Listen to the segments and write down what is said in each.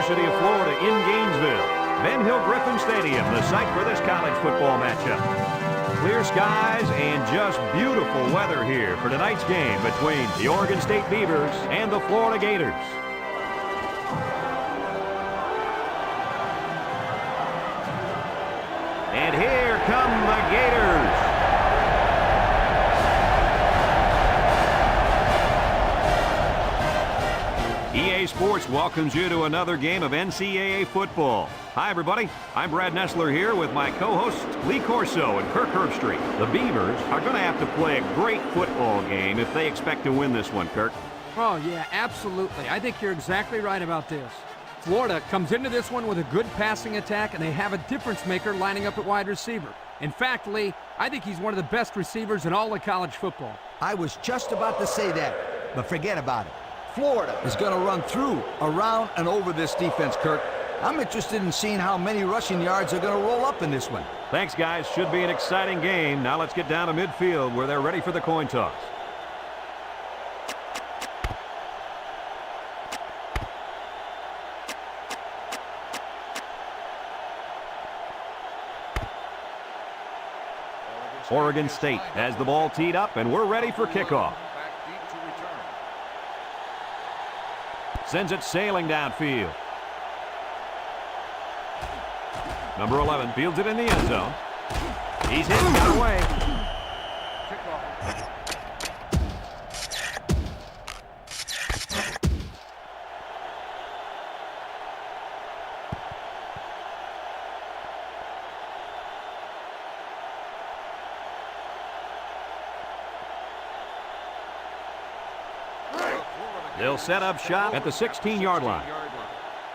University of Florida in Gainesville. Ben Hill Griffin Stadium, the site for this college football matchup. Clear skies and just beautiful weather here for tonight's game between the Oregon State Beavers and the Florida Gators. And here come the Gators. EA Sports welcomes you to another game of NCAA football. Hi, everybody. I'm Brad Nessler here with my co-hosts Lee Corso and Kirk Herbstreit. The Beavers are going to have to play a great football game if they expect to win this one, Kirk. Oh, yeah, absolutely. I think you're exactly right about this. Florida comes into this one with a good passing attack, and they have a difference maker lining up at wide receiver. In fact, Lee, I think he's one of the best receivers in all of college football. I was just about to say that, but forget about it. Florida is going to run through, around, and over this defense, Kirk. I'm interested in seeing how many rushing yards are going to roll up in this one. Thanks, guys. Should be an exciting game. Now let's get down to midfield where they're ready for the coin toss. Oregon State has the ball teed up, and we're ready for kickoff. Sends it sailing downfield. Number 11 fields it in the end zone. He's hit and got away. They'll set up shop at the 16-yard line.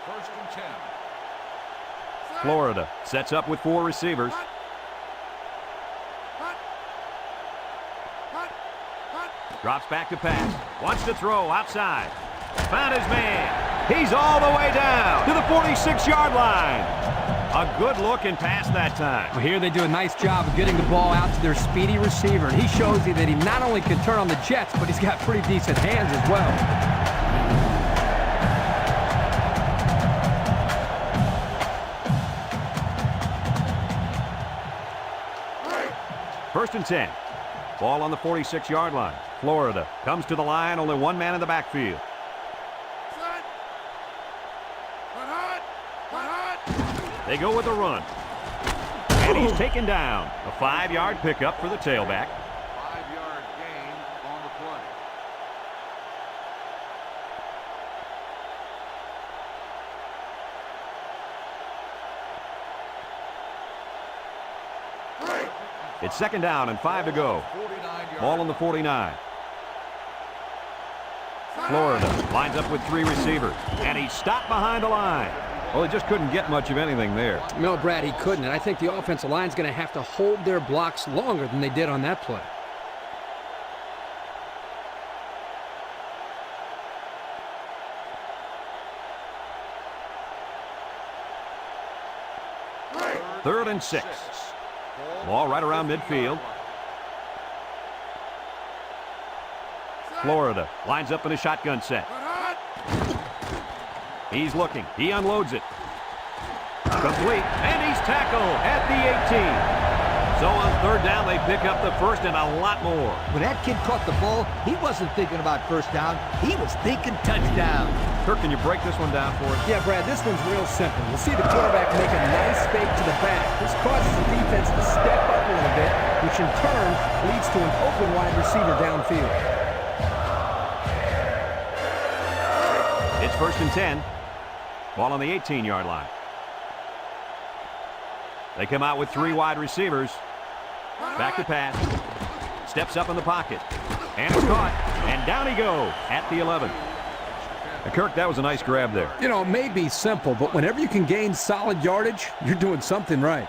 First and 10. Florida sets up with 4 receivers. Drops back to pass. Wants to throw outside. Found his man. He's all the way down to the 46-yard line. A good looking pass that time. Well, here they do a nice job of getting the ball out to their speedy receiver. And he shows you that he not only can turn on the jets, but he's got pretty decent hands as well. First and 10. Ball on the 46-yard line. Florida comes to the line, only one man in the backfield. They go with a run. And he's taken down. A 5-yard pickup for the tailback. 5-yard gain on the play. It's second down and 5 to go. Ball on the 49. Florida lines up with 3 receivers. And he's stopped behind the line. Well, he just couldn't get much of anything there. No, Brad, he couldn't. And I think the offensive line's going to have to hold their blocks longer than they did on that play. Third and 6. Ball right around midfield. Florida lines up in a shotgun set. He's looking. He unloads it. Complete. And he's tackled at the 18. So on third down, they pick up the first and a lot more. When that kid caught the ball, he wasn't thinking about first down. He was thinking touchdown. Kirk, can you break this one down for us? Yeah, Brad, this one's real simple. You'll see the quarterback make a nice fake to the back. This causes the defense to step up a little bit, which in turn leads to an open wide receiver downfield. It's first and 10. Ball on the 18-yard line. They come out with 3 wide receivers. Back to pass. Steps up in the pocket. And it's caught. And down he goes at the 11. And Kirk, that was a nice grab there. You know, it may be simple, but whenever you can gain solid yardage, you're doing something right.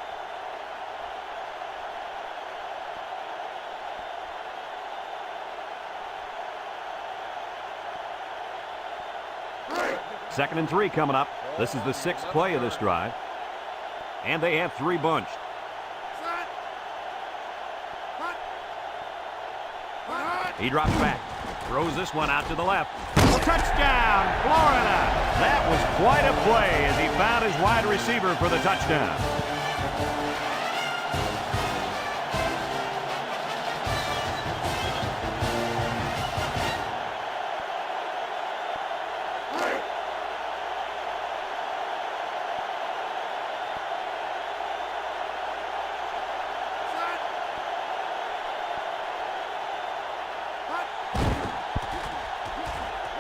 Second and 3 coming up. This is the 6th play of this drive. And they have 3 bunched. He drops back. Throws this one out to the left. Touchdown, Florida! That was quite a play as he found his wide receiver for the touchdown.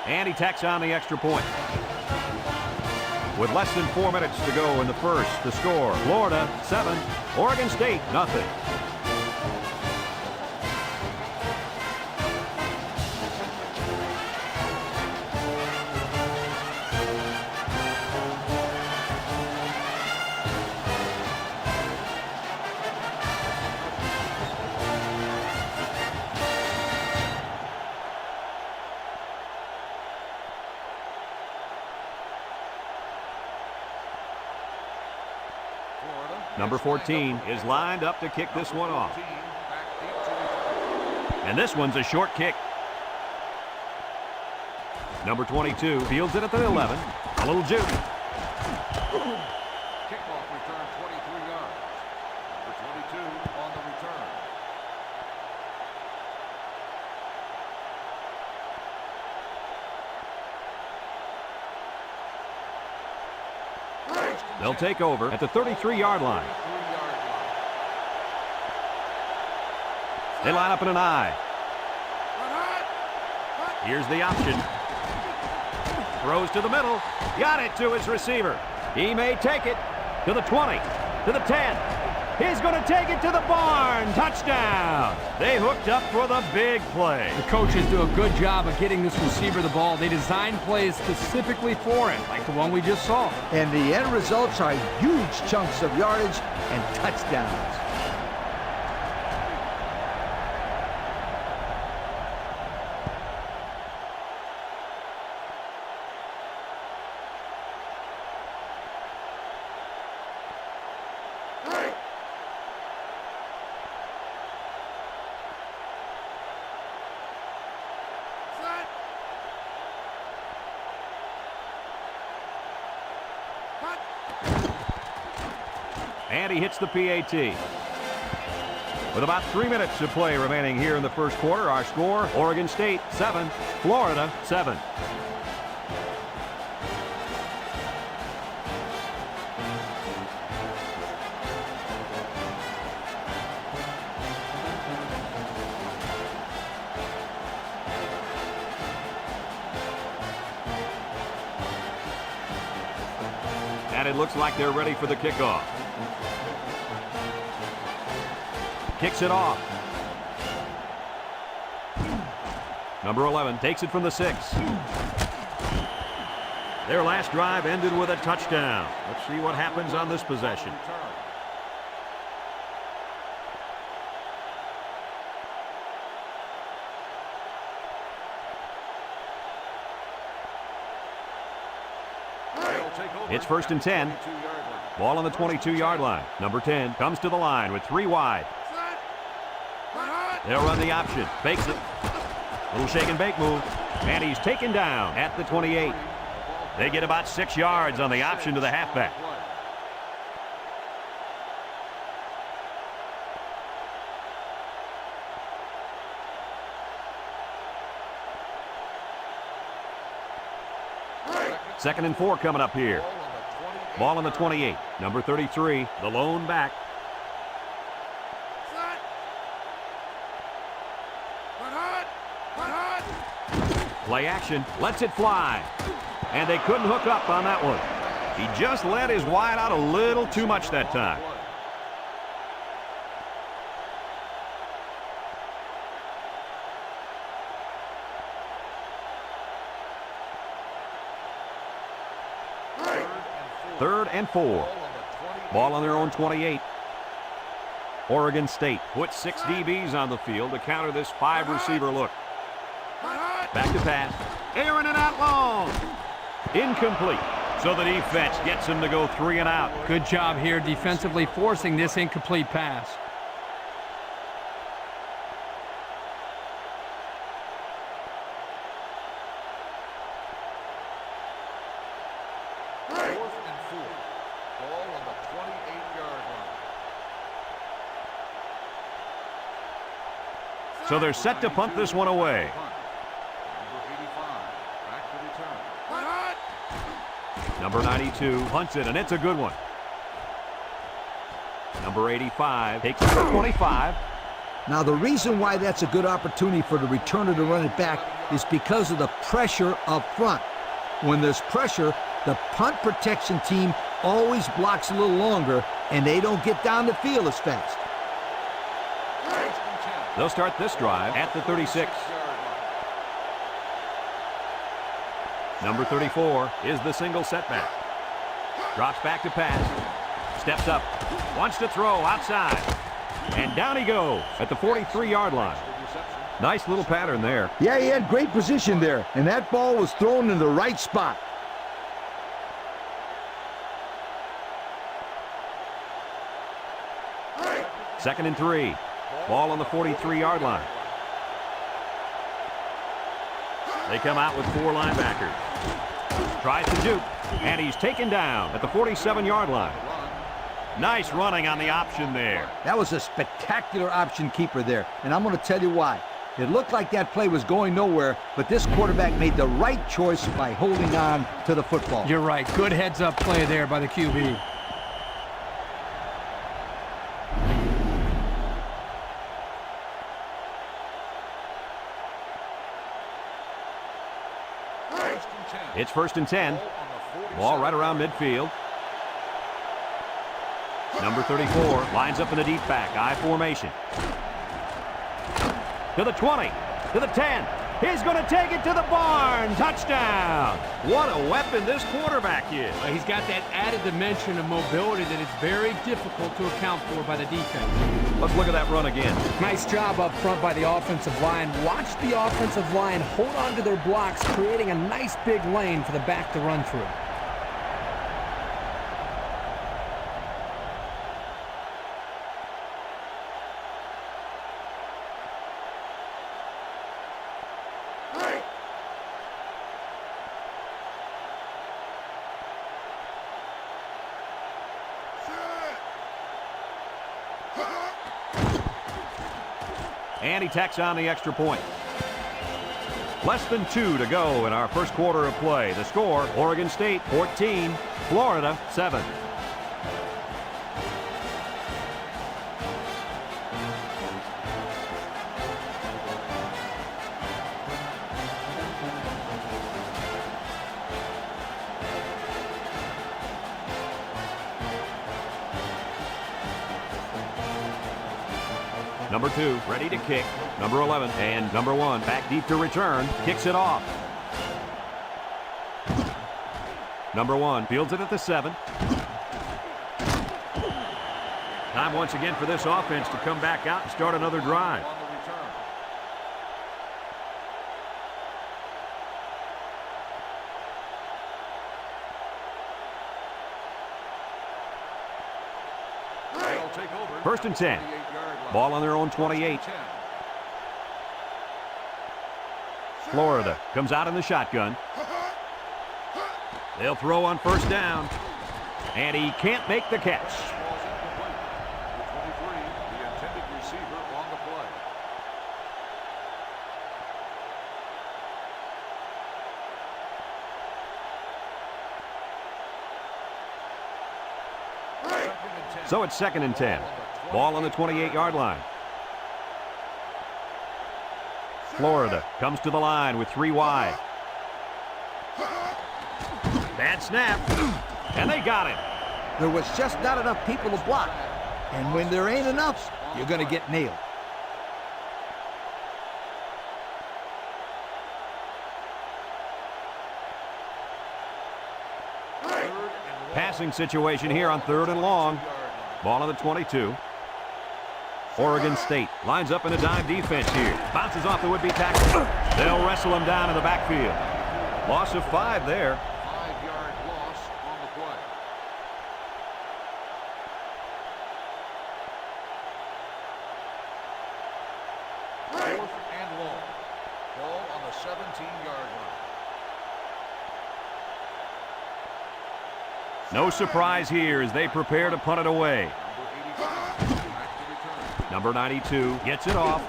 And he tacks on the extra point. With less than 4 minutes to go in the first, the score, Florida 7, Oregon State nothing. Number 14 is lined up to kick this one off. And this one's a short kick. Number 22 fields it at the 11. A little juke. Kickoff return 23 yards. Number 22 on the return. They'll take over at the 33-yard line. They line up in an I. Here's the option. Throws to the middle. Got it to his receiver. He may take it to the 20, to the 10. He's going to take it to the barn. Touchdown. They hooked up for the big play. The coaches do a good job of getting this receiver the ball. They design plays specifically for him, like the one we just saw. And the end results are huge chunks of yardage and touchdowns. And he hits the PAT. With about 3 minutes to play remaining here in the first quarter, our score, Oregon State 7, Florida 7. And it looks like they're ready for the kickoff. Kicks it off. Number 11 takes it from the 6. Their last drive ended with a touchdown. Let's see what happens on this possession. It's 1st and 10. Ball on the 22-yard line. Number 10 comes to the line with 3 wide. They'll run the option. Fakes it. Little shake and bake move. And he's taken down at the 28. They get about 6 yards on the option to the halfback. Second and 4 coming up here. Ball on the 28. Number 33, the lone back. Play action, lets it fly. And they couldn't hook up on that one. He just let his wide out a little too much that time. Third and 4. Ball on their own 28. Oregon State puts 6 DBs on the field to counter this 5-receiver look. Back to pass. Airing it out long. Incomplete. So the defense gets him to go 3 and out. Good job here defensively forcing this incomplete pass. So they're set to punt this one away. Number 92 punts it, and it's a good one. Number 85 takes it for 25. Now, the reason why that's a good opportunity for the returner to run it back is because of the pressure up front. When there's pressure, the punt protection team always blocks a little longer, and they don't get down the field as fast. They'll start this drive at the 36. Number 34 is the single setback. Drops back to pass. Steps up. Wants to throw outside. And down he goes at the 43-yard line. Nice little pattern there. Yeah, he had great position there, and that ball was thrown in the right spot. Second and 3. Ball on the 43-yard line. They come out with 4 linebackers. Tries to juke, and he's taken down at the 47-yard line. Nice running on the option there. That was a spectacular option keeper there, and I'm going to tell you why. It looked like that play was going nowhere, but this quarterback made the right choice by holding on to the football. You're right. Good heads-up play there by the QB. It's first and 10. Ball right around midfield. Number 34 lines up in the deep back. I formation. To the 20. To the 10. He's going to take it to the barn. Touchdown. What a weapon this quarterback is. He's got that added dimension of mobility that is very difficult to account for by the defense. Let's look at that run again. Nice job up front by the offensive line. Watch the offensive line hold on to their blocks, creating a nice big lane for the back to run through. And he tacks on the extra point. Less than 2 to go in our first quarter of play. The score, Oregon State 14, Florida 7. Number 2, ready to kick. Number 11, and number 1, back deep to return. Kicks it off. Number 1 fields it at the 7. Time once again for this offense to come back out and start another drive. First and 10. Ball on their own 28. Florida comes out in the shotgun. They'll throw on first down. And he can't make the catch. So it's second and 10. Ball on the 28-yard line. Florida comes to the line with 3 wide. Bad snap. And they got him. There was just not enough people to block. And when there ain't enough, you're going to get nailed. Passing situation here on 3rd and long. Ball on the 22. Oregon State lines up in a dime defense here. Bounces off the would-be tackle. They'll wrestle him down in the backfield. Loss of 5 there. 5-yard loss on the play. Fourth and long. Ball on the 17-yard line. No surprise here as they prepare to punt it away. Number 92 gets it off.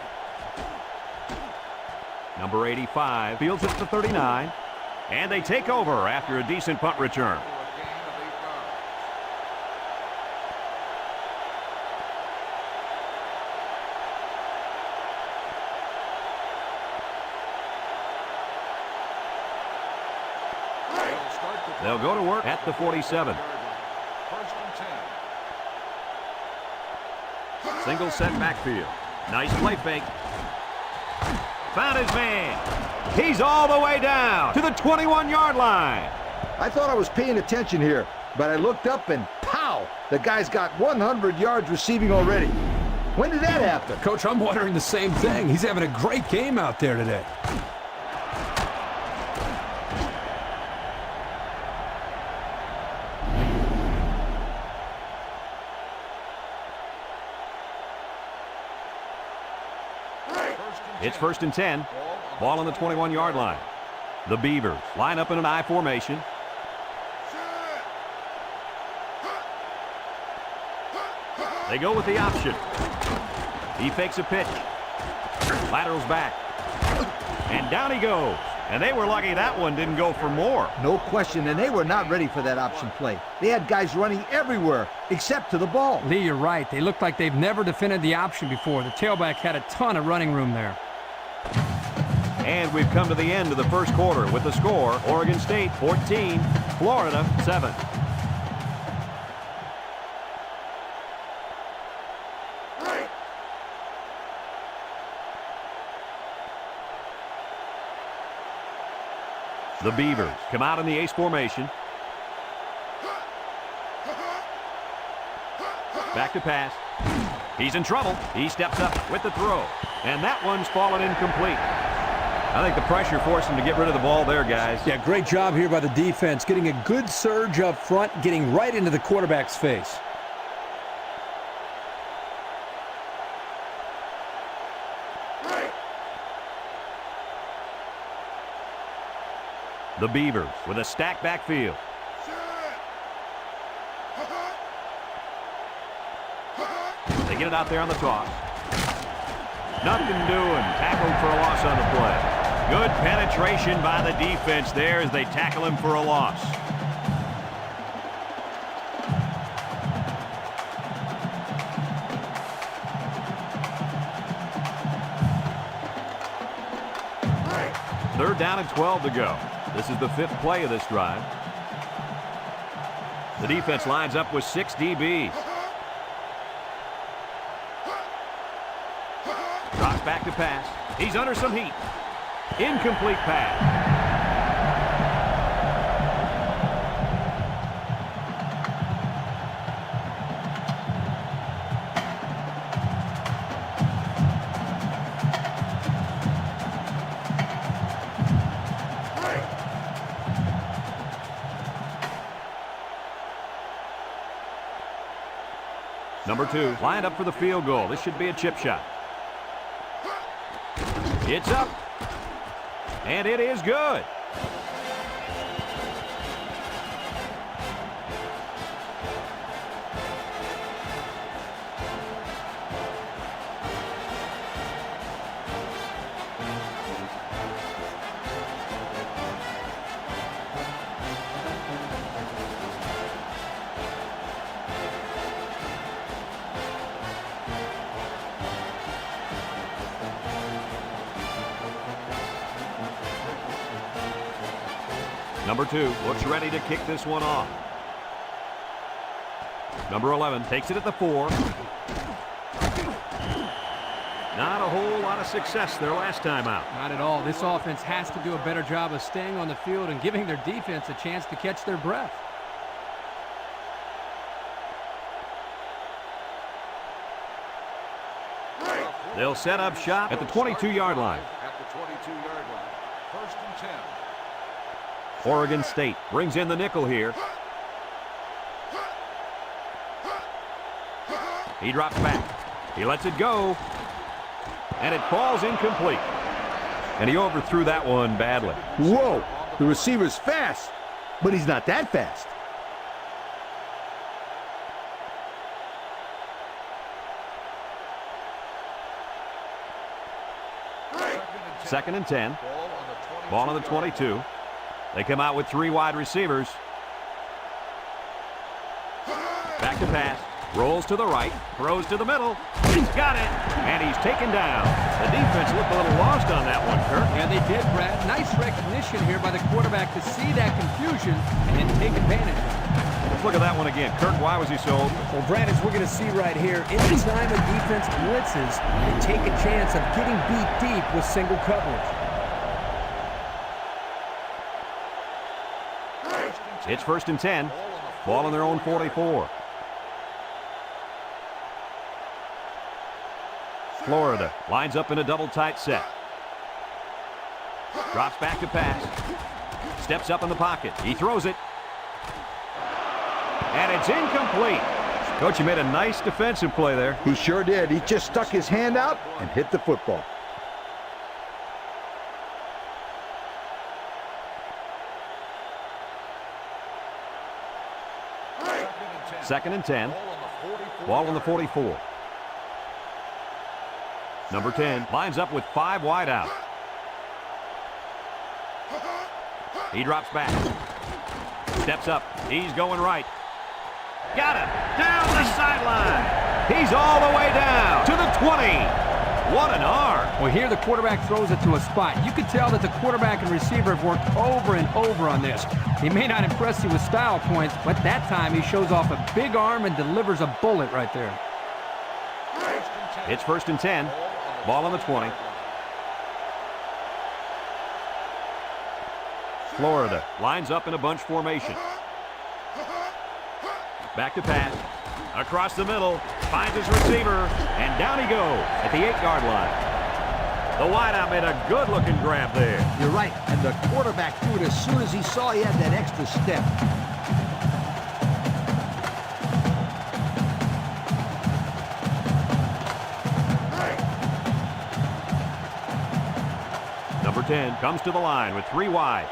Number 85 fields it at the 39. And they take over after a decent punt return. They'll go to work at the 47. First and 10. Single set backfield. Nice play fake. Found his man. He's all the way down to the 21-yard line. I thought I was paying attention here, but I looked up and pow! The guy's got 100 yards receiving already. When did that happen? Coach, I'm wondering the same thing. He's having a great game out there today. It's first and 10. Ball on the 21-yard line. The Beavers line up in an I formation. They go with the option. He fakes a pitch. Laterals back. And down he goes. And they were lucky that one didn't go for more. No question, and they were not ready for that option play. They had guys running everywhere except to the ball. Lee, you're right. They look like they've never defended the option before. The tailback had a ton of running room there. And we've come to the end of the first quarter with the score, Oregon State 14, Florida 7. The Beavers come out in the ace formation. Back to pass. He's in trouble. He steps up with the throw. And that one's fallen incomplete. I think the pressure forced him to get rid of the ball there, guys. Yeah, great job here by the defense, getting a good surge up front, getting right into the quarterback's face. The Beavers with a stacked backfield. They get it out there on the toss. Nothing doing. Tackled for a loss on the play. Good penetration by the defense there as they tackle him for a loss. Third down and 12 to go. This is the fifth play of this drive. The defense lines up with 6 DBs. Drops back to pass. He's under some heat. Incomplete pass. Number 2 lined up for the field goal. This should be a chip shot. It's up. And it is good. Number 2 looks ready to kick this one off. Number 11 takes it at the 4. Not a whole lot of success their last time out. Not at all. This offense has to do a better job of staying on the field and giving their defense a chance to catch their breath. They'll set up shop at the 22-yard line. At the 22-yard line. First and 10. Oregon State brings in the nickel here. He drops back. He lets it go. And it falls incomplete. And he overthrew that one badly. Whoa, the receiver's fast, but he's not that fast. 2nd and 10. Ball on the 22. They come out with 3 wide receivers. Back to pass. Rolls to the right. Throws to the middle. He's got it. And he's taken down. The defense looked a little lost on that one, Kirk. Yeah, they did, Brad. Nice recognition here by the quarterback to see that confusion and take advantage. Let's look at that one again. Kirk, why was he so open? Well, Brad, as we're going to see right here, anytime a defense blitzes, they take a chance of getting beat deep with single coverage. It's 1st and 10. Ball on their own 44. Florida lines up in a double tight set. Drops back to pass. Steps up in the pocket. He throws it. And it's incomplete. Coach, you made a nice defensive play there. He sure did. He just stuck his hand out and hit the football. Second and 10. Ball on the 44. Number 10 lines up with 5 wide out. He drops back. Steps up. He's going right. Got him. Down the sideline. He's all the way down to the 20. What an arm. Well, here the quarterback throws it to a spot. You could tell that the quarterback and receiver have worked over and over on this. He may not impress you with style points, but that time he shows off a big arm and delivers a bullet right there. It's 1st and 10. Ball on the 20. Florida lines up in a bunch formation. Back to pass. Across the middle. Finds his receiver. And down he goes at the 8-yard line. The wideout made a good-looking grab there. You're right. And the quarterback threw it as soon as he saw he had that extra step. Number 10 comes to the line with 3 wide.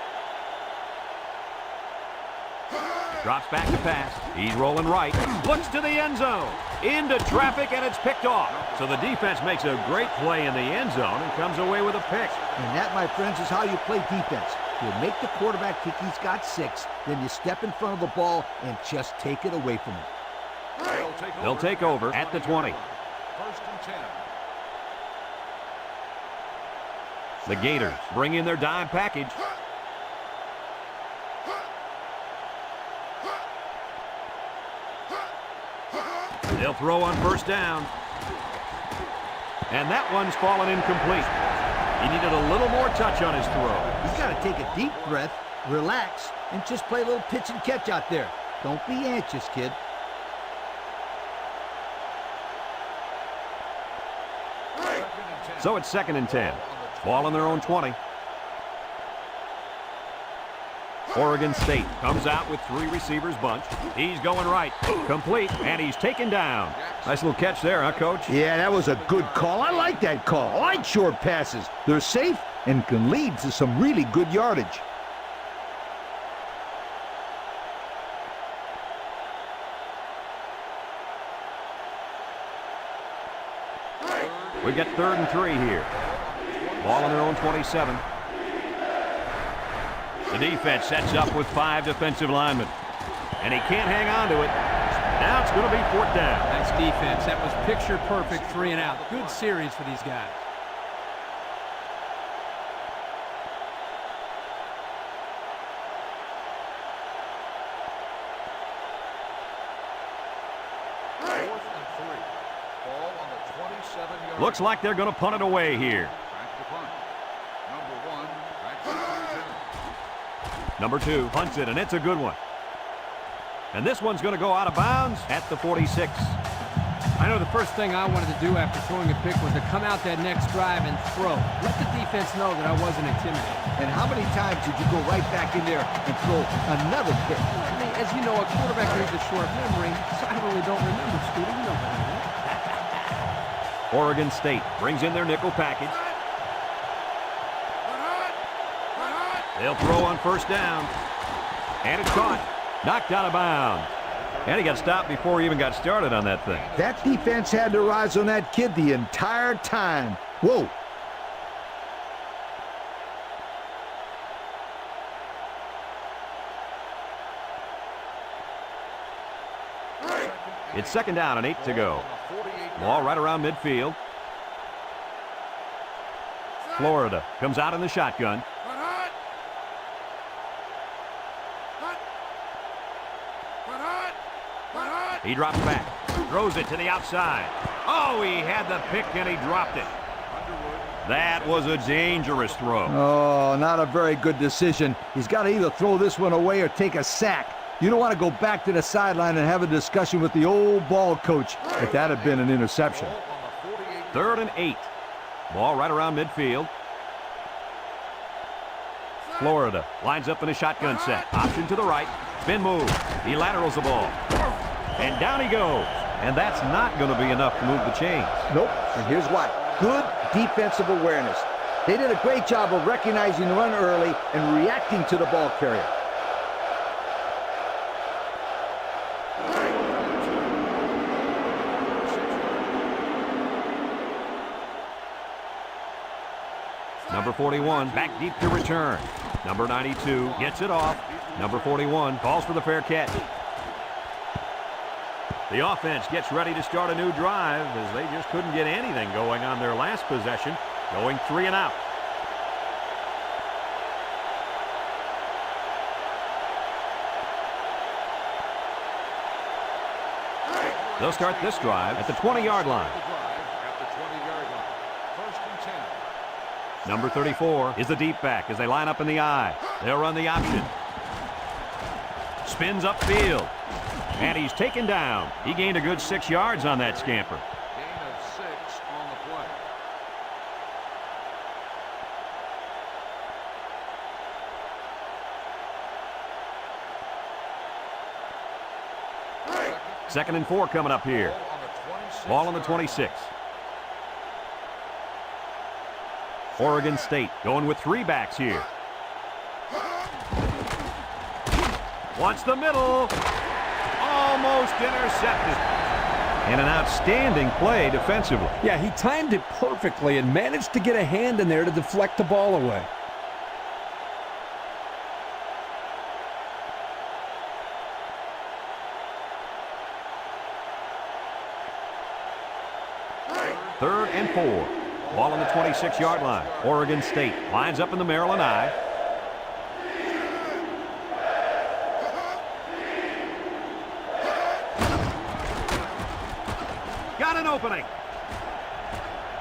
Drops back to pass. He's rolling right. Looks to the end zone. Into traffic, and it's picked off. So the defense makes a great play in the end zone and comes away with a pick. And that, my friends, is how you play defense. You make the quarterback think he's got 6, then you step in front of the ball and just take it away from him. They'll take over at the 20. 1st and 10. The Gators bring in their dime package. They'll throw on 1st down. And that one's fallen incomplete. He needed a little more touch on his throw. He's got to take a deep breath, relax, and just play a little pitch and catch out there. Don't be anxious, kid. So it's 2nd and 10. Ball on their own 20. Oregon State comes out with 3 receivers bunch. He's going right. Complete, and he's taken down. Nice little catch there, huh, Coach? Yeah, that was a good call. I like that call. I like short passes. They're safe and can lead to some really good yardage. We get 3rd and 3 here. Ball on their own 27. The defense sets up with 5 defensive linemen. And he can't hang on to it. Now it's going to be 4th down. Nice defense. That was picture perfect 3 and out. Good series for these guys. Looks like they're going to punt it away here. Number 2 punts it, and it's a good one. And this one's going to go out of bounds at the 46. I know the first thing I wanted to do after throwing a pick was to come out that next drive and throw. Let the defense know that I wasn't intimidated. And how many times did you go right back in there and throw another pick? I mean, as you know, a quarterback needs a short memory, so I really don't remember, Scooter. You know that, right? Oregon State brings in their nickel package. They'll throw on 1st down. And it's caught. Knocked out of bounds. And he got stopped before he even got started on that thing. That defense had their eyes on that kid the entire time. Whoa. It's second down and 8 to go. Ball right around midfield. Florida comes out in the shotgun. He drops back. Throws it to the outside. Oh, he had the pick and he dropped it. That was a dangerous throw. Oh, not a very good decision. He's got to either throw this one away or take a sack. You don't want to go back to the sideline and have a discussion with the old ball coach if that had been an interception. Third and 8. Ball right around midfield. Florida lines up in a shotgun set. Option to the right. Spin move. He laterals the ball. And down he goes. And that's not going to be enough to move the chains. Nope. And here's why. Good defensive awareness. They did a great job of recognizing the run early and reacting to the ball carrier. Number 41 back deep to return. Number 92 gets it off. Number 41 calls for the fair catch. The offense gets ready to start a new drive as they just couldn't get anything going on their last possession, going 3 and out. They'll start this drive at the 20-yard line. Number 34 is the deep back as they line up in the I. They'll run the option. Spins upfield. And he's taken down. He gained a good 6 yards on that scamper. Gain of 6 on the play. Second and 4 coming up here. Ball on the 26. Oregon State going with 3 backs here. Wants the middle. Almost intercepted. And an outstanding play defensively. Yeah, he timed it perfectly and managed to get a hand in there to deflect the ball away. Third and 4. Ball on the 26-yard line. Oregon State lines up in the Maryland I. Got an opening.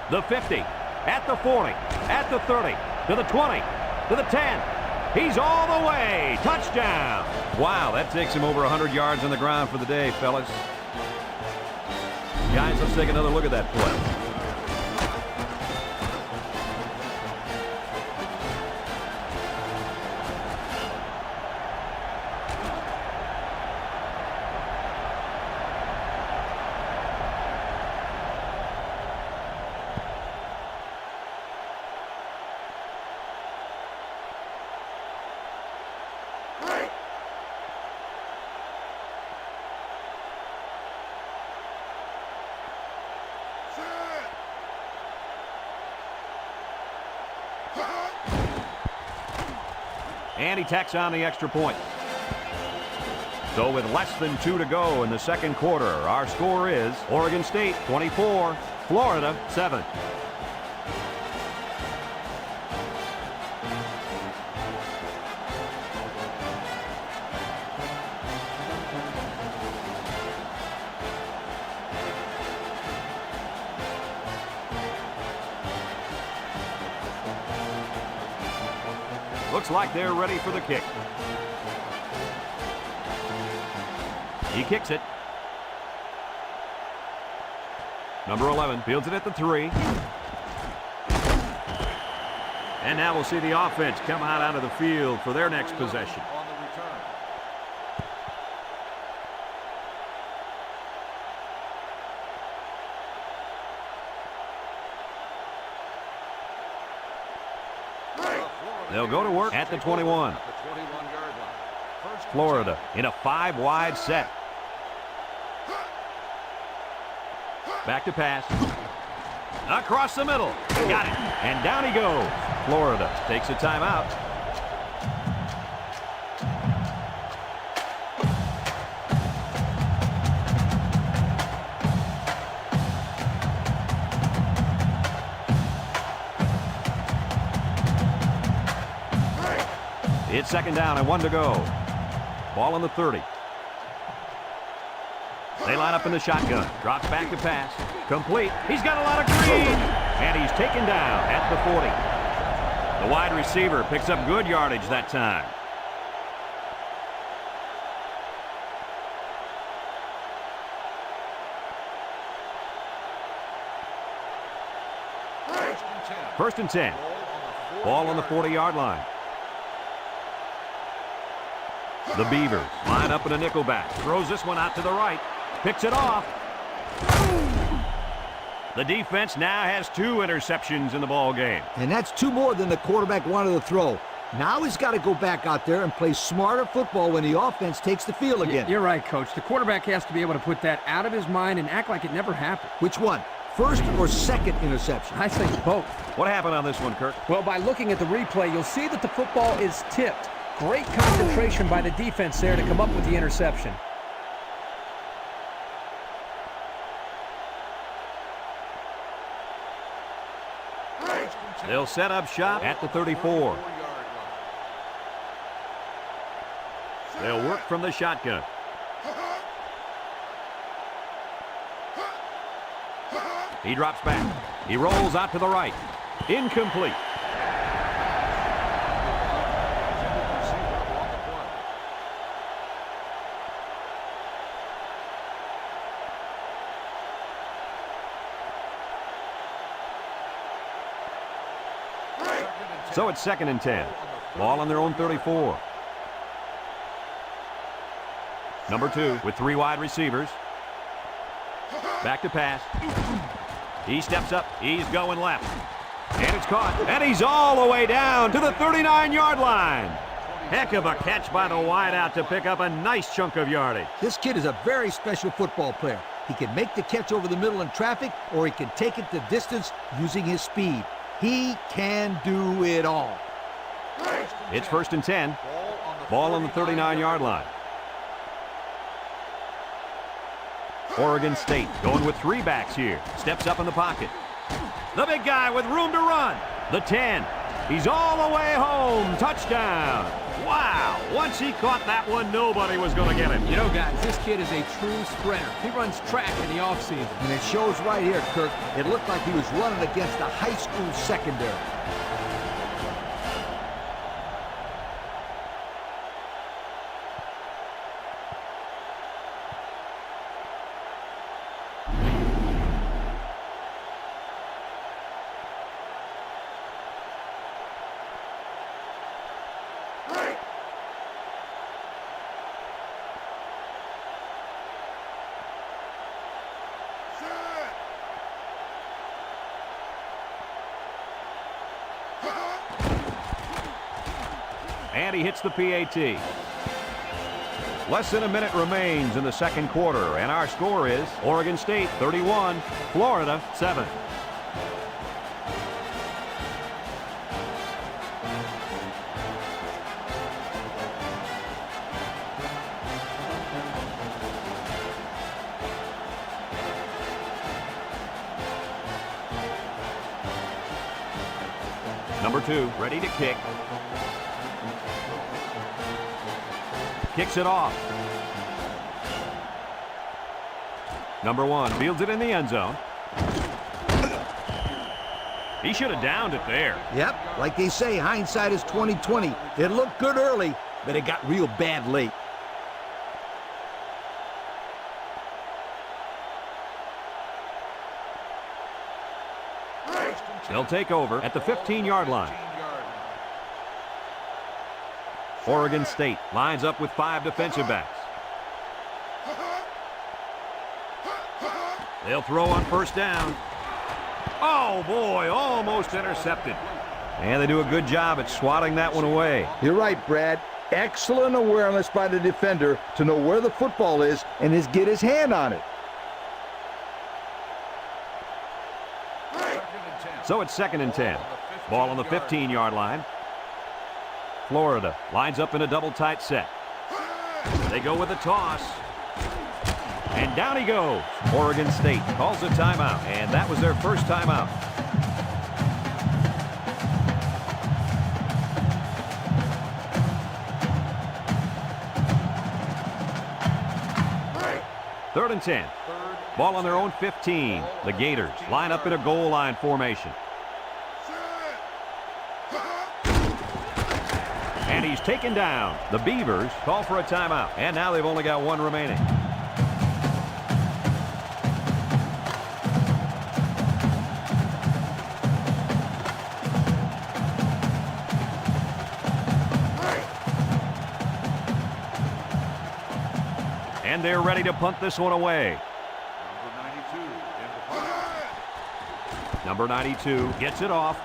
The 50, at the 40, at the 30, to the 20, to the 10. He's all the way. Touchdown. Wow, that takes him over 100 yards on the ground for the day, fellas. Guys, let's take another look at that play. And he tacks on the extra point. So with less than 2 to go in the second quarter, our score is Oregon State 24, Florida 7. Looks like they're ready for the kick. He kicks it. Number 11 fields it at the 3. And now we'll see the offense come out onto the field for their next possession. On the return. They'll go to work at the 21. At the 21-yard line. First Florida in a 5-wide set. Back to pass. Across the middle. Got it. And down he goes. Florida takes a timeout. It's second down and 1 to go. Ball on the 30. They line up in the shotgun. Drops back to pass. Complete. He's got a lot of green. And he's taken down at the 40. The wide receiver picks up good yardage that time. First and 10. Ball on the 40-yard line. The Beavers line up in a nickelback. Throws this one out to the right. Picks it off. The defense now has 2 interceptions in the ball game. And that's 2 more than the quarterback wanted to throw. Now he's got to go back out there and play smarter football when the offense takes the field again. You're right, Coach. The quarterback has to be able to put that out of his mind and act like it never happened. Which one? First or second interception? I think both. What happened on this one, Kirk? Well, by looking at the replay, you'll see that the football is tipped. Great concentration by the defense there to come up with the interception. They'll set up shop at the 34. They'll work from the shotgun. He drops back. He rolls out to the right. Incomplete. So it's second and 10. Ball on their own 34. Number 2 with 3 wide receivers. Back to pass. He steps up. He's going left. And it's caught. And he's all the way down to the 39-yard line. Heck of a catch by the wideout to pick up a nice chunk of yardage. This kid is a very special football player. He can make the catch over the middle in traffic, or he can take it the distance using his speed. He can do it all. It's first and 10. Ball on the 39-yard line. Oregon State going with 3 backs here. Steps up in the pocket. The big guy with room to run. The 10. He's all the way home. Touchdown. Wow. Once he caught that one, nobody was going to get him. You know, guys, this kid is a true sprinter. He runs track in the offseason. And it shows right here, Kirk. It looked like he was running against a high school secondary. And he hits the PAT. Less than a minute remains in the second quarter, and our score is Oregon State 31, Florida 7. Number 2, ready to kick. Kicks it off. Number 1 fields it in the end zone. He should have downed it there. Yep, like they say, hindsight is 20/20. It looked good early, but it got real bad late. They'll take over at the 15-yard line. Oregon State lines up with 5 defensive backs. They'll throw on first down. Oh, boy, almost intercepted. And they do a good job at swatting that one away. You're right, Brad. Excellent awareness by the defender to know where the football is and get his hand on it. So it's second and 10. Ball on the 15-yard line. Florida lines up in a double tight set. They go with a toss. And down he goes. Oregon State calls a timeout, and that was their first timeout. 3rd and 10. Ball on their own 15. The Gators line up in a goal line formation. And he's taken down. The Beavers call for a timeout. And now they've only got one remaining. And they're ready to punt this one away. Number 92 gets it off.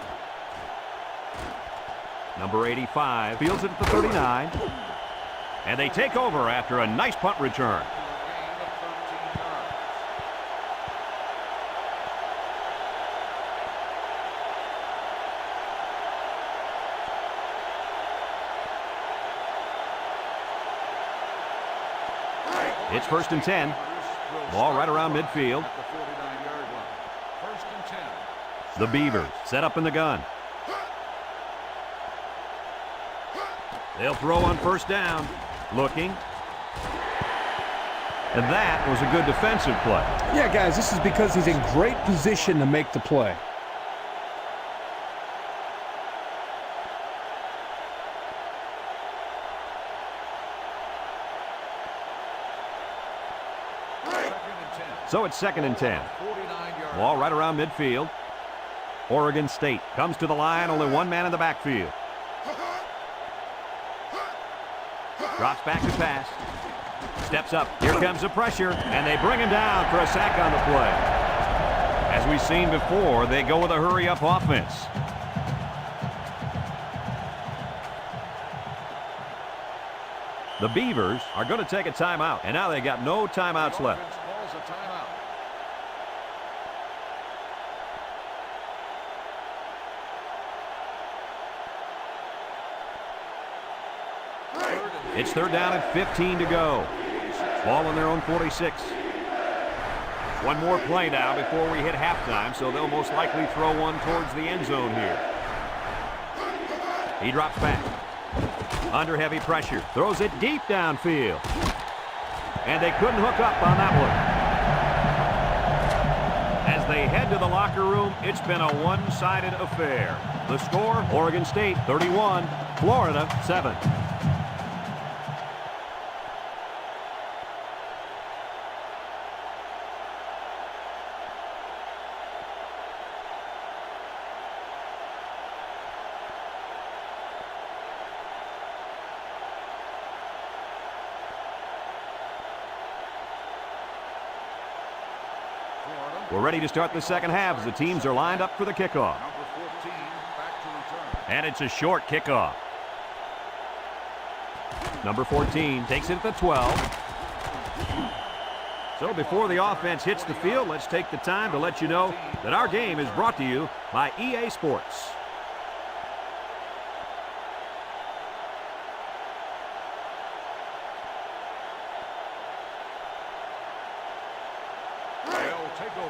Number 85 fields it at the 39. And they take over after a nice punt return. It's 1st and 10. Ball right around midfield. The Beavers set up in the gun. They'll throw on 1st down. Looking. And that was a good defensive play. Yeah, guys, this is because he's in great position to make the play. So it's 2nd and 10. Ball right around midfield. Oregon State comes to the line, only one man in the backfield. Drops back to pass. Steps up. Here comes the pressure, and they bring him down for a sack on the play. As we've seen before, they go with a hurry-up offense. The Beavers are going to take a timeout, and now they got no timeouts left. It's 3rd down and 15 to go. Ball on their own 46. One more play now before we hit halftime, so they'll most likely throw one towards the end zone here. He drops back. Under heavy pressure. Throws it deep downfield. And they couldn't hook up on that one. As they head to the locker room, it's been a one-sided affair. The score, Oregon State 31, Florida 7. We're ready to start the second half as the teams are lined up for the kickoff. And it's a short kickoff. Number 14 takes it at the 12. So before the offense hits the field, let's take the time to let you know that our game is brought to you by EA Sports.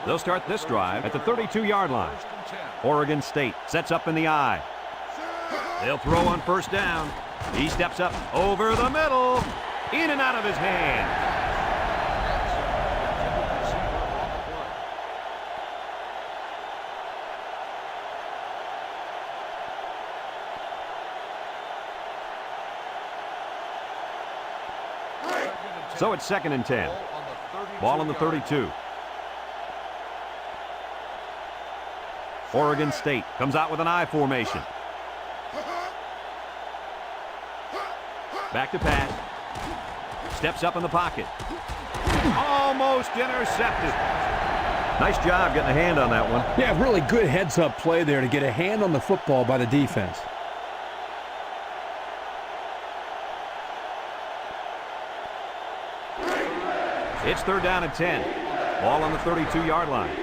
They'll start this drive at the 32-yard line. Oregon State sets up in the I. They'll throw on 1st down. He steps up over the middle. In and out of his hand. So it's 2nd and 10. Ball on the 32. Oregon State comes out with an I formation. Back to pass. Steps up in the pocket. Almost intercepted. Nice job getting a hand on that one. Yeah, really good heads-up play there to get a hand on the football by the defense. It's 3rd down and 10. Ball on the 32-yard line.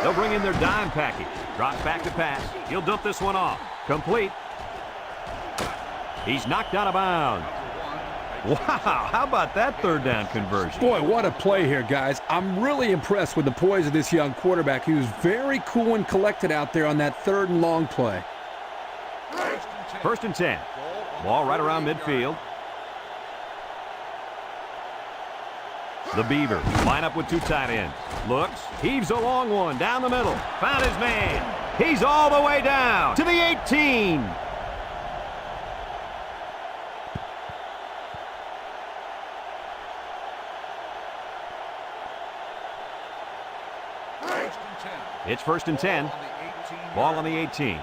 They'll bring in their dime package. Drops back to pass. He'll dump this one off. Complete. He's knocked out of bounds. Wow, how about that 3rd down conversion? Boy, what a play here, guys. I'm really impressed with the poise of this young quarterback. He was very cool and collected out there on that 3rd and long play. 1st and 10. Ball right around midfield. The Beavers line up with two tight ends. Looks, heaves a long one down the middle. Found his man. He's all the way down to the 18. It's 1st and 10. Ball on the 18.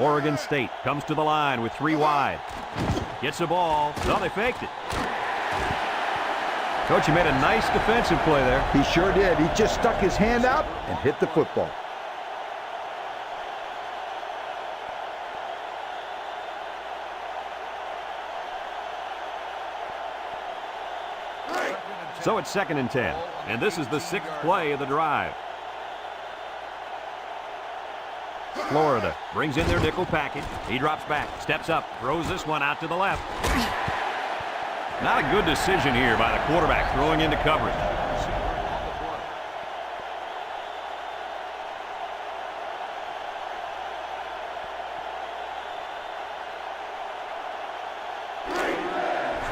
Oregon State comes to the line with 3 wide. Gets the ball. No, they faked it. Coach, he made a nice defensive play there. He sure did. He just stuck his hand out and hit the football. So it's 2nd and 10. And this is the 6th play of the drive. Florida brings in their nickel package. He drops back, steps up, throws this one out to the left. Not a good decision here by the quarterback throwing into coverage.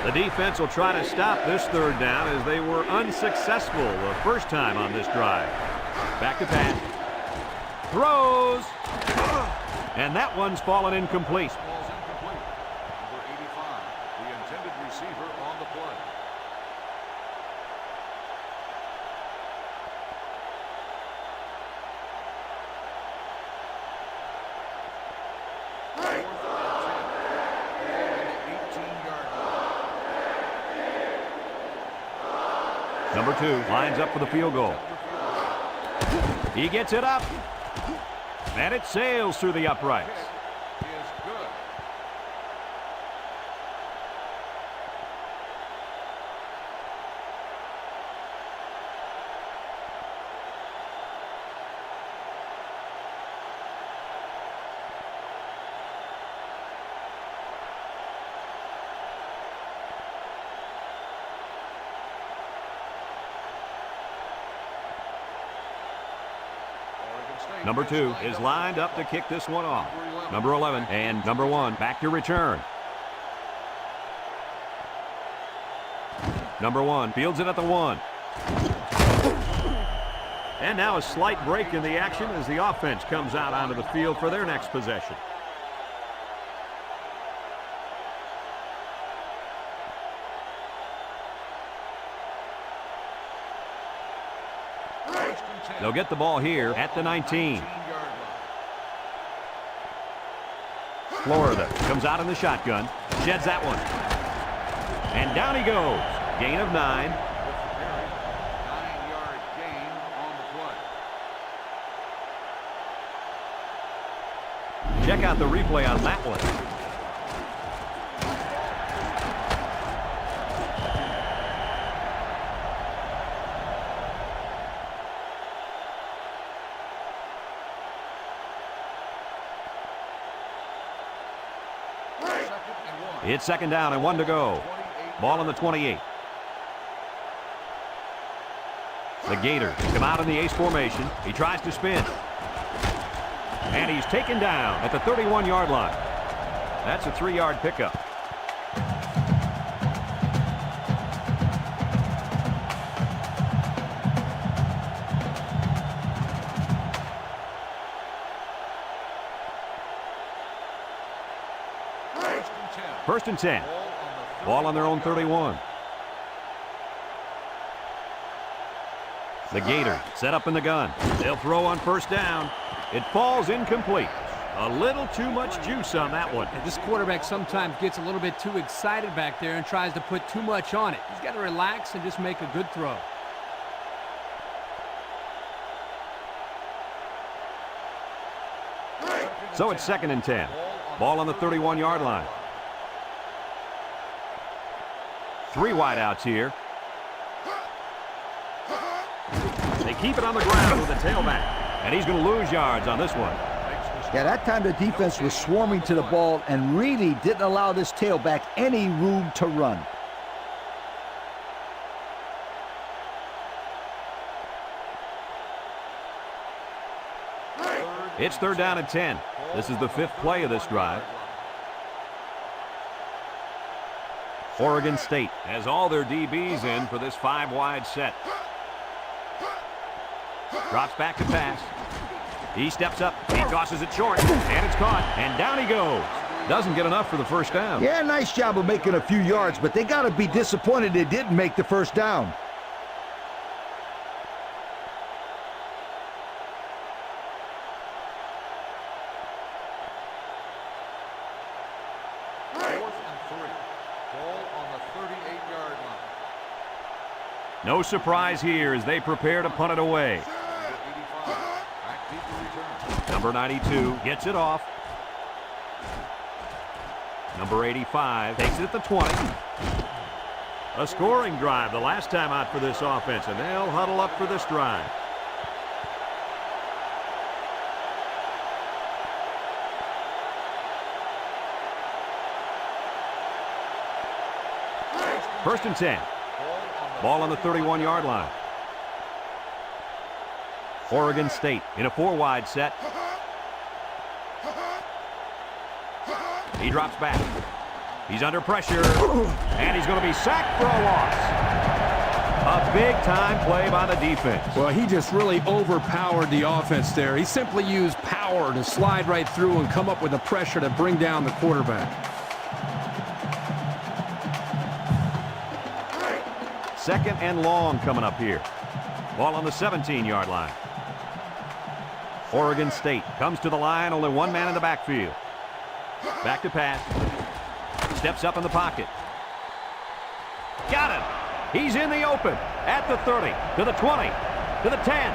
The defense will try to stop this 3rd down as they were unsuccessful the first time on this drive. Back to pass. Throws. And that one's fallen incomplete. Ball's incomplete. Number 85, the intended receiver on the play. Number 2 lines up for the field goal. He gets it up. And it sails through the uprights. Is good. Number 2 is lined up to kick this one off. Number 11 and number 1 back to return. Number 1 fields it at the 1. And now a slight break in the action as the offense comes out onto the field for their next possession. They'll get the ball here at the 19. Florida comes out in the shotgun, sheds that one. And down he goes. Gain of 9. 9-yard gain on the play. Check out the replay on that one. It's 2nd down and 1 to go. Ball on the 28. The Gators come out in the ace formation. He tries to spin. And he's taken down at the 31-yard line. That's a 3-yard pickup. First and 10. Ball on their own 31. The Gators set up in the gun. They'll throw on 1st down. It falls incomplete. A little too much juice on that one. This quarterback sometimes gets a little bit too excited back there and tries to put too much on it. He's got to relax and just make a good throw. So it's 2nd and 10. Ball on the 31-yard line. 3 wideouts here. They keep it on the ground with the tailback. And he's going to lose yards on this one. Yeah, that time the defense was swarming to the ball and really didn't allow this tailback any room to run. It's 3rd down and 10. This is the 5th play of this drive. Oregon State has all their DBs in for this 5-wide set. Drops back to pass. He steps up. He tosses it short. And it's caught. And down he goes. Doesn't get enough for the first down. Yeah, nice job of making a few yards, but they got to be disappointed they didn't make the first down. No surprise here as they prepare to punt it away. Number 92 gets it off. Number 85 takes it at the 20. A scoring drive the last time out for this offense, and they'll huddle up for this drive. First and 10. Ball on the 31-yard line. Oregon State in a 4-wide set. He drops back. He's under pressure, and he's going to be sacked for a loss. A big-time play by the defense. Well, he just really overpowered the offense there. He simply used power to slide right through and come up with the pressure to bring down the quarterback. Second and long coming up here. Ball on the 17-yard line. Oregon State comes to the line, only one man in the backfield. Back to pass. Steps up in the pocket. Got him. He's in the open. At the 30, to the 20, to the 10.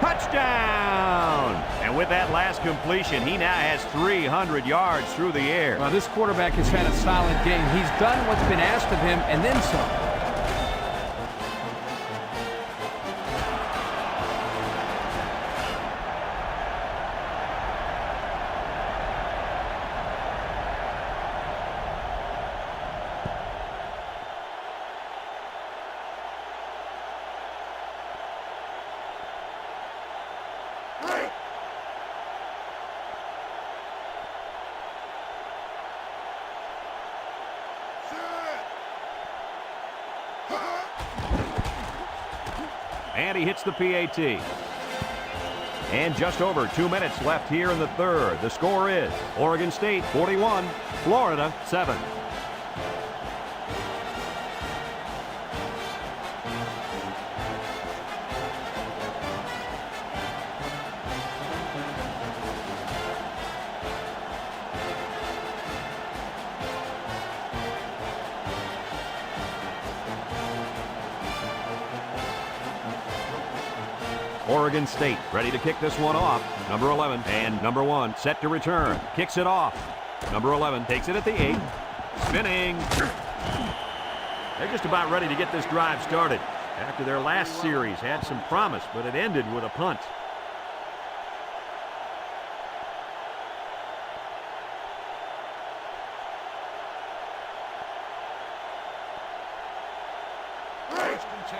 Touchdown! And with that last completion, he now has 300 yards through the air. Well, this quarterback has had a solid game. He's done what's been asked of him and then some. And he hits the PAT. And just over 2 minutes left here in the third. The score is Oregon State 41, Florida 7. Oregon State ready to kick this one off. Number 11 and number 1 set to return. Kicks it off. Number 11 takes it at the 8. Spinning. They're just about ready to get this drive started. After their last series had some promise, but it ended with a punt.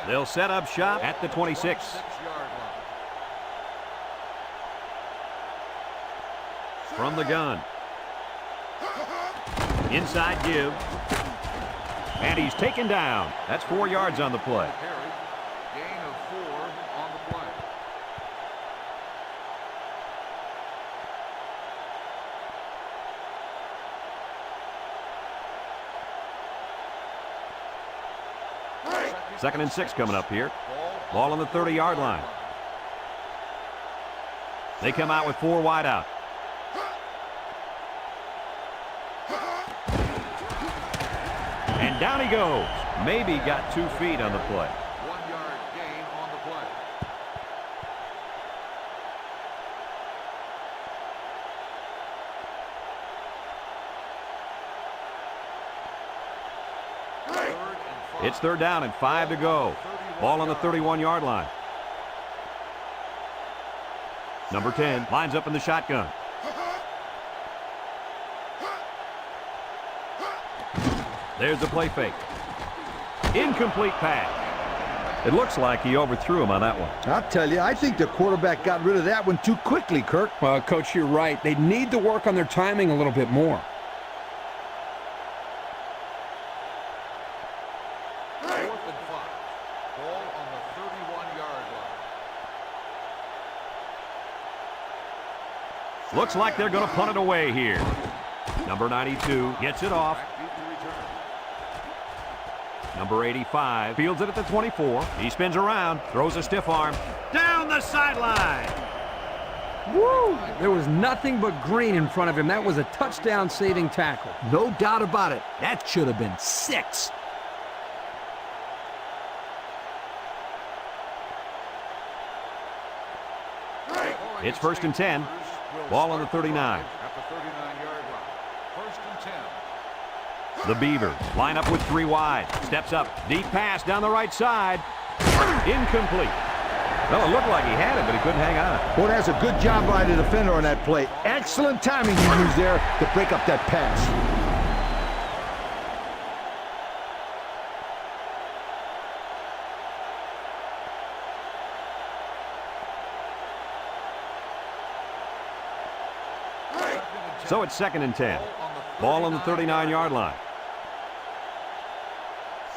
They'll set up shop at the 26. From the gun. Inside give. And he's taken down. That's 4 yards on the play. Gain of 4 on the play. Second and 6 coming up here. Ball on the 30-yard line. They come out with 4 wide out. And down he goes. Maybe got 2 feet on the play. 1-yard gain on the play. It's third down and 5 to go. Ball on the 31-yard line. Number 10 lines up in the shotgun. There's the play fake. Incomplete pass. It looks like he overthrew him on that one. I'll tell you, I think the quarterback got rid of that one too quickly, Kirk. Well, Coach, you're right. They need to work on their timing a little bit more. Looks like they're going to punt it away here. Number 92 gets it off. Number 85 fields it at the 24. He spins around, throws a stiff arm. Down the sideline. Woo! There was nothing but green in front of him. That was a touchdown-saving tackle. No doubt about it. That should have been 6. It's 1st and 10. Ball on the 39. At the 39-yard line. 1st and 10. The Beavers line up with 3 wide. Steps up. Deep pass down the right side. Incomplete. Well, it looked like he had it, but he couldn't hang on. Well, that's a good job by the defender on that play. Excellent timing he used there to break up that pass. So it's 2nd and 10. Ball on the 39-yard line.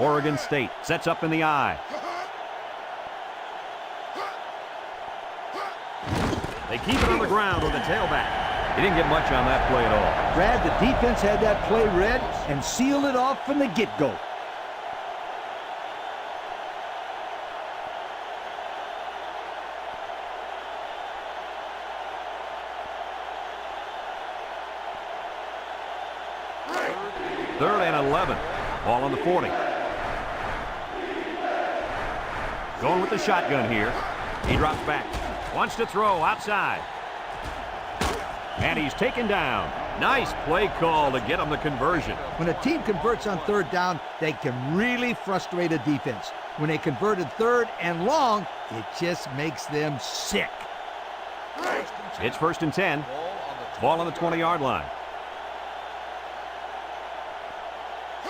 Oregon State sets up in the I. They keep it on the ground with the tailback. He didn't get much on that play at all. Brad, the defense had that play read and sealed it off from the get-go. Third and 11. Ball on the 40. Going with the shotgun here. He drops back. Wants to throw outside. And he's taken down. Nice play call to get him the conversion. When a team converts on 3rd down, they can really frustrate a defense. When they converted 3rd and long, it just makes them sick. It's 1st and 10. Ball on the 20-yard line.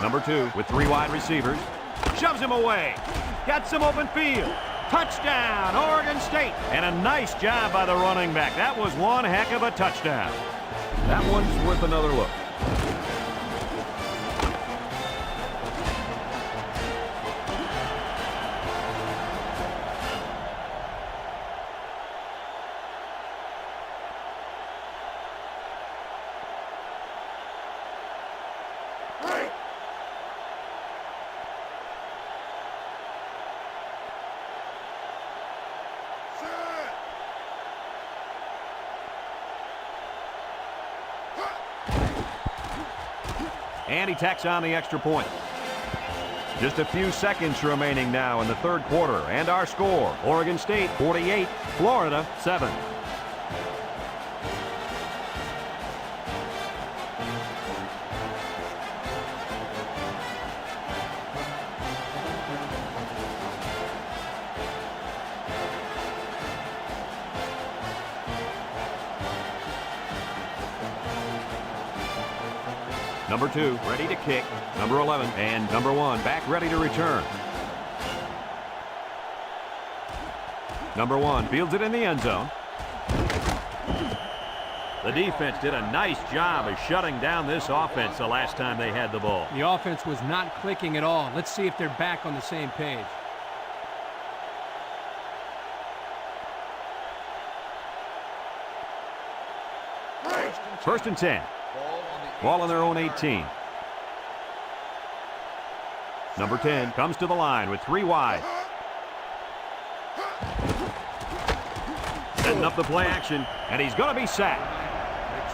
Number 2 with 3 wide receivers. Shoves him away. Got some open field. Touchdown, Oregon State. And a nice job by the running back. That was one heck of a touchdown. That one's worth another look. And he tacks on the extra point. Just a few seconds remaining now in the 3rd quarter. And our score, Oregon State 48, Florida 7. Number 2 ready to kick. Number 11 and number 1 back ready to return. Number 1 fields it in the end zone. The defense did a nice job of shutting down this offense the last time they had the ball. The offense was not clicking at all. Let's see if they're back on the same page. First and 10. Ball on their own 18. Number 10 comes to the line with 3 wide. Setting up the play action, and he's going to be sacked.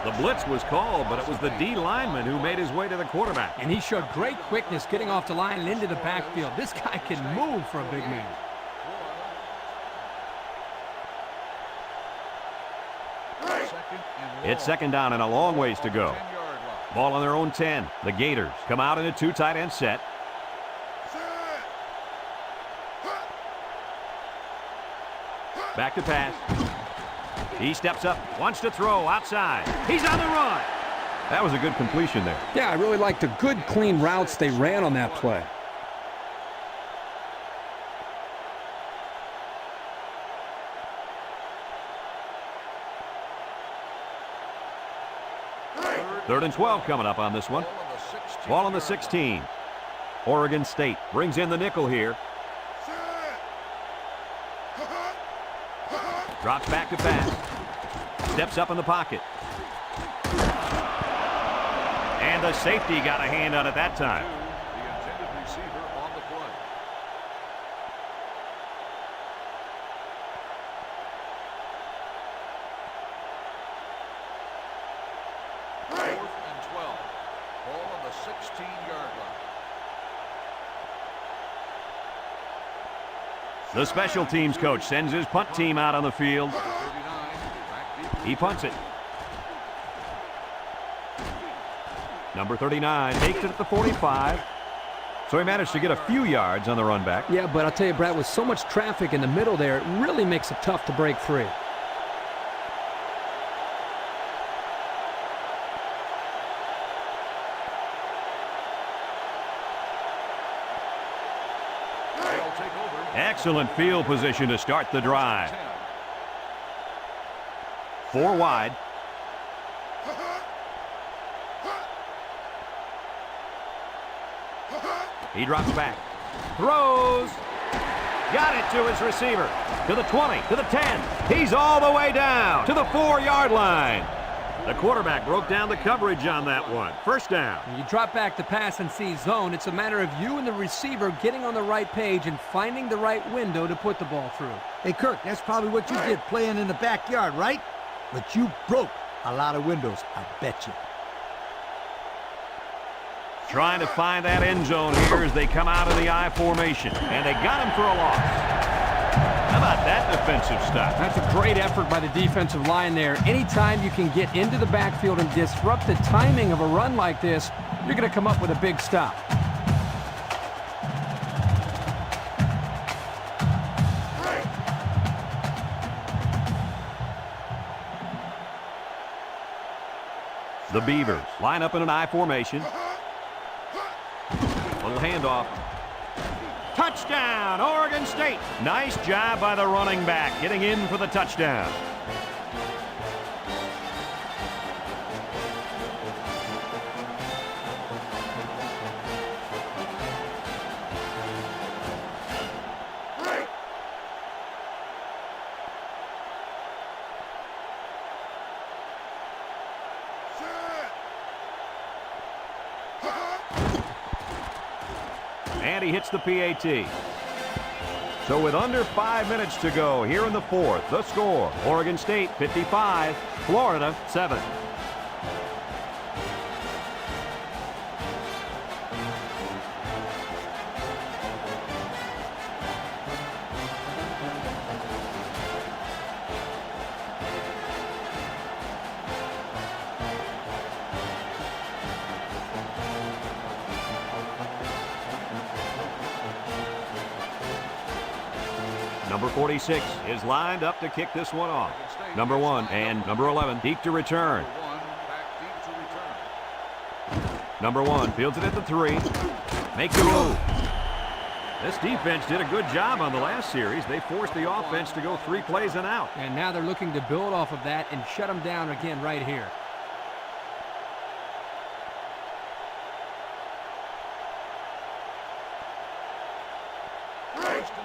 The blitz was called, but it was the D lineman who made his way to the quarterback. And he showed great quickness getting off the line and into the backfield. This guy can move for a big man. It's 2nd down and a long ways to go. Ball on their own 10. The Gators come out in a 2 tight end set. Back to pass. He steps up, wants to throw outside. He's on the run. That was a good completion there. Yeah, I really liked the good, clean routes they ran on that play. Third and 12 coming up on this one. Ball on the 16. Oregon State brings in the nickel here. Drops back to pass. Steps up in the pocket. And the safety got a hand on it that time. The intended receiver on the play. Fourth and 12. Ball on the 16-yard line. The special teams coach sends his punt team out on the field. 39, back deep. He punts it. Number 39 takes it at the 45. So he managed to get a few yards on the run back. Yeah, but I'll tell you, Brad, with so much traffic in the middle there, it really makes it tough to break free. They'll take over. Excellent field position to start the drive. 4 wide. He drops back. Throws. Got it to his receiver. To the 20, to the 10. He's all the way down to the 4-yard line. The quarterback broke down the coverage on that one. First down. When you drop back to pass and see zone, it's a matter of you and the receiver getting on the right page and finding the right window to put the ball through. Hey, Kirk, that's probably what you did playing in the backyard, right? But you broke a lot of windows, I bet you. Trying to find that end zone here as they come out of the I formation. And they got him for a loss. How about that defensive stop? That's a great effort by the defensive line there. Anytime you can get into the backfield and disrupt the timing of a run like this, you're going to come up with a big stop. The Beavers line up in an I formation. Little handoff. Touchdown, Oregon State. Nice job by the running back getting in for the touchdown. And he hits the PAT. So with under 5 minutes to go here in the fourth, the score, Oregon State 55, Florida 7. Number 46 is lined up to kick this one off. Number 1 and number 11 deep to return. Number 1 fields it at the 3. Make the move. This defense did a good job on the last series. They forced the offense to go 3 plays and out. And now they're looking to build off of that and shut them down again right here.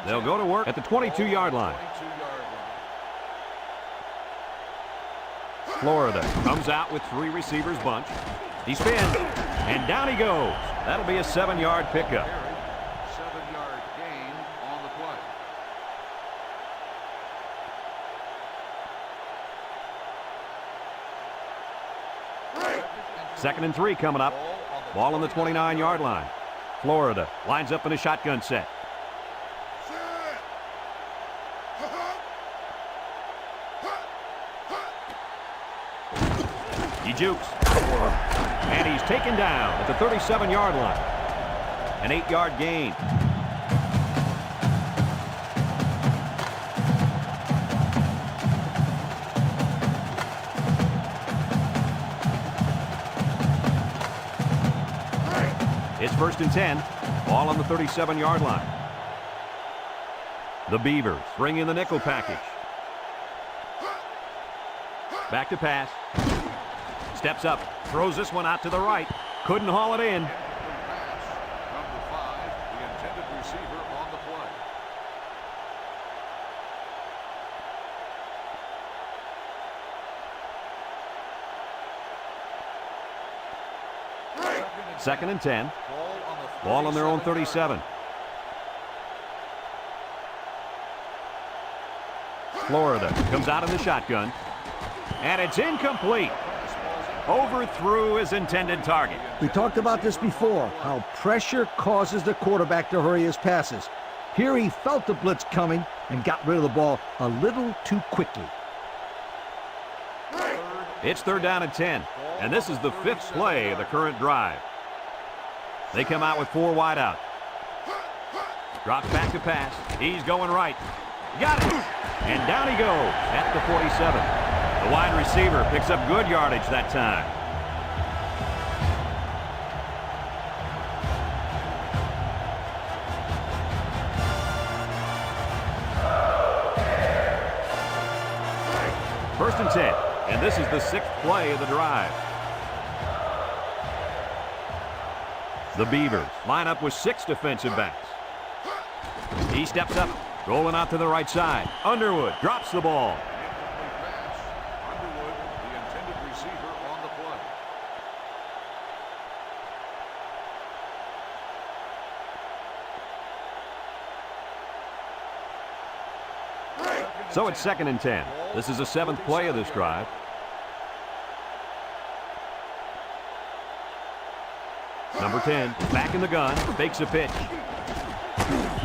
They'll go to work at the 22-yard line. Florida comes out with 3 receivers bunch. He spins, and down he goes. That'll be a 7-yard pickup. 7-yard gain on the play. Second and 3 coming up. Ball on the 29-yard line. Florida lines up in a shotgun set. He jukes. And he's taken down at the 37-yard line. An 8-yard gain. It's first and 10. Ball on the 37-yard line. The Beavers bring in the nickel package. Back to pass. Steps up, throws this one out to the right. Couldn't haul it in. Number 5, the intended receiver on the play. 2nd and 10. Ball on their own 37. Florida comes out in the shotgun. And it's incomplete. Overthrew his intended target. We talked about this before, how pressure causes the quarterback to hurry his passes. Here he felt the blitz coming and got rid of the ball a little too quickly. It's 3rd down and 10, and this is the 5th play of the current drive. They come out with 4 wide out. Drops back to pass. He's going right. Got it. And down he goes at the 47. The wide receiver picks up good yardage that time. First and 10, and this is the 6th play of the drive. The Beavers line up with 6 defensive backs. He steps up, rolling out to the right side. Underwood drops the ball. Underwood, the intended receiver on the play. So it's 2nd and 10. This is the 7th play of this drive. Number 10 is back in the gun, fakes a pitch.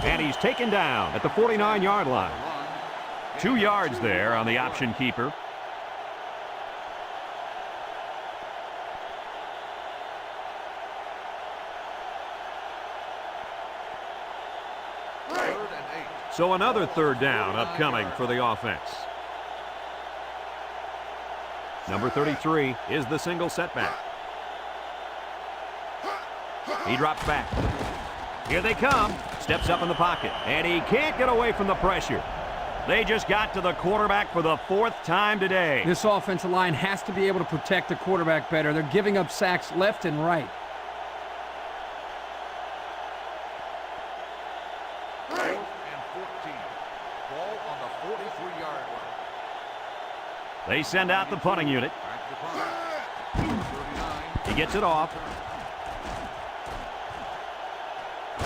And he's taken down at the 49-yard line. 2 yards there on the option keeper. So another 3rd down upcoming for the offense. Number 33 is the single setback. He drops back. Here they come. Steps up in the pocket. And he can't get away from the pressure. They just got to the quarterback for the 4th time today. This offensive line has to be able to protect the quarterback better. They're giving up sacks left and right. They send out the punting unit. He gets it off.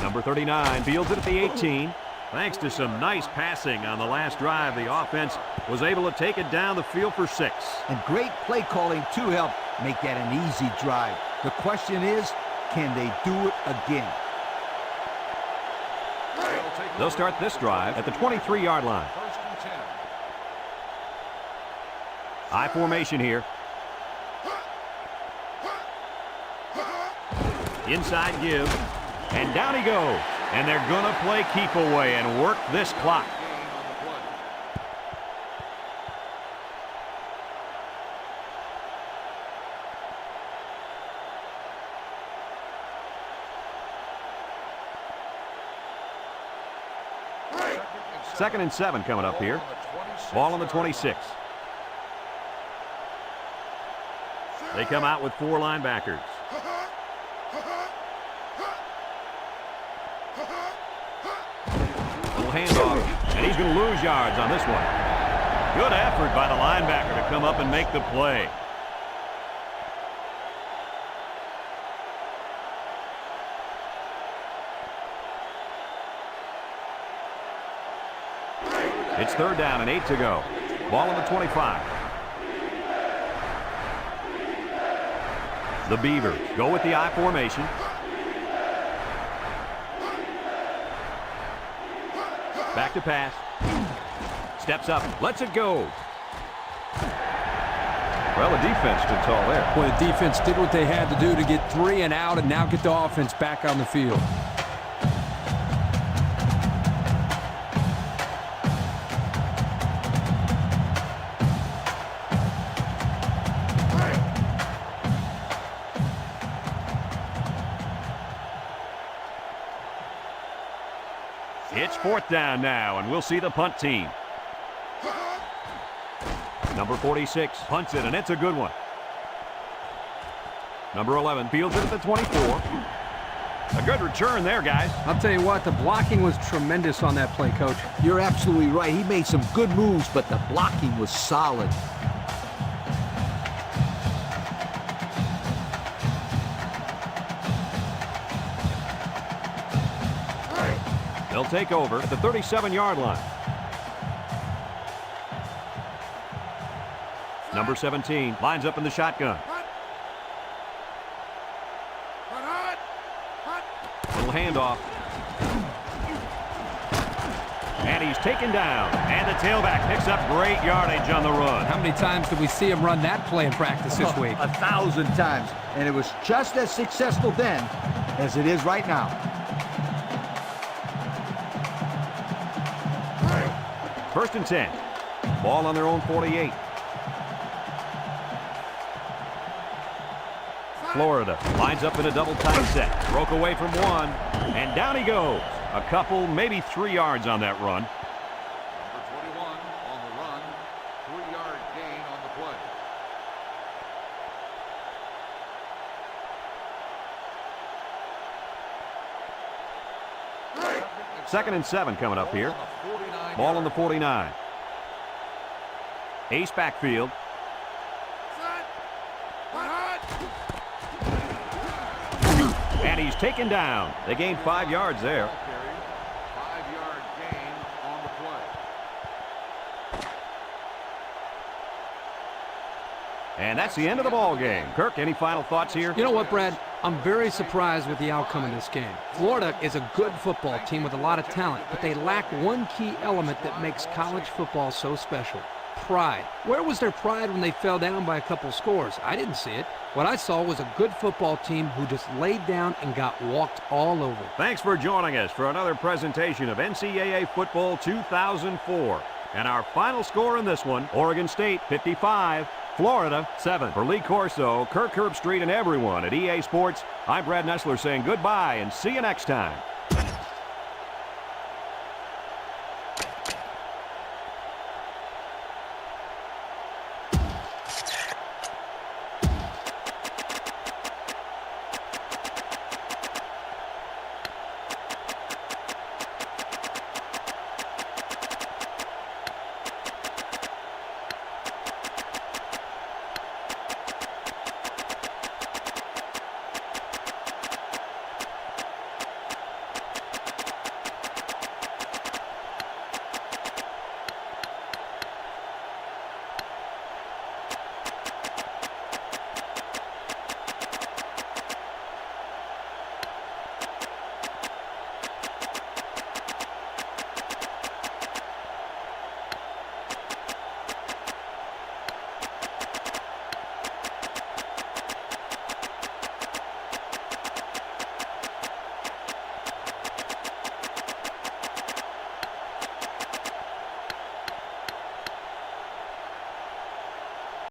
Number 39 fields it at the 18. Thanks to some nice passing on the last drive, the offense was able to take it down the field for 6. And great play calling to help make that an easy drive. The question is, can they do it again? They'll start this drive at the 23-yard line. I formation here. Inside give. And down he goes. And they're going to play keep away and work this clock. Second and 7 coming up here. Ball on the 26. They come out with 4 linebackers. Little handoff, and he's going to lose yards on this one. Good effort by the linebacker to come up and make the play. It's 3rd down and 8 to go. Ball on the 25. The Beavers go with the I formation. Back to pass. Steps up, lets it go. Well, the defense stood tall there. Boy, the defense did what they had to do to get 3 and out and now get the offense back on the field. It's 4th down now, and we'll see the punt team. Number 46 punts it, and it's a good one. Number 11 fields it at the 24. A good return there, guys. I'll tell you what, the blocking was tremendous on that play, Coach. You're absolutely right. He made some good moves, but the blocking was solid. They'll take over at the 37-yard line. Number 17 lines up in the shotgun. Little handoff. And he's taken down. And the tailback picks up great yardage on the run. How many times did we see him run that play in practice this week? 1,000 times. And it was just as successful then as it is right now. First and 10. Ball on their own 48. Florida lines up in a double tight set. Broke away from one. And down he goes. A couple, maybe 3 yards on that run. Number 21 on the run. 3-yard gain on the play. Second and 7 coming up here. Ball on the 49. Ace backfield. And he's taken down. They gained 5 yards there. 5-yard gain on the play. And that's the end of the ball game. Kirk, any final thoughts here? You know what, Brad? I'm very surprised with the outcome of this game. Florida is a good football team with a lot of talent, but they lack one key element that makes college football so special: pride. Where was their pride when they fell down by a couple scores? I didn't see it. What I saw was a good football team who just laid down and got walked all over. Thanks for joining us for another presentation of NCAA Football 2004. And our final score in this one, Oregon State 55, Florida 7. For Lee Corso, Kirk Herbstreit, and everyone at EA Sports, I'm Brad Nessler saying goodbye and see you next time.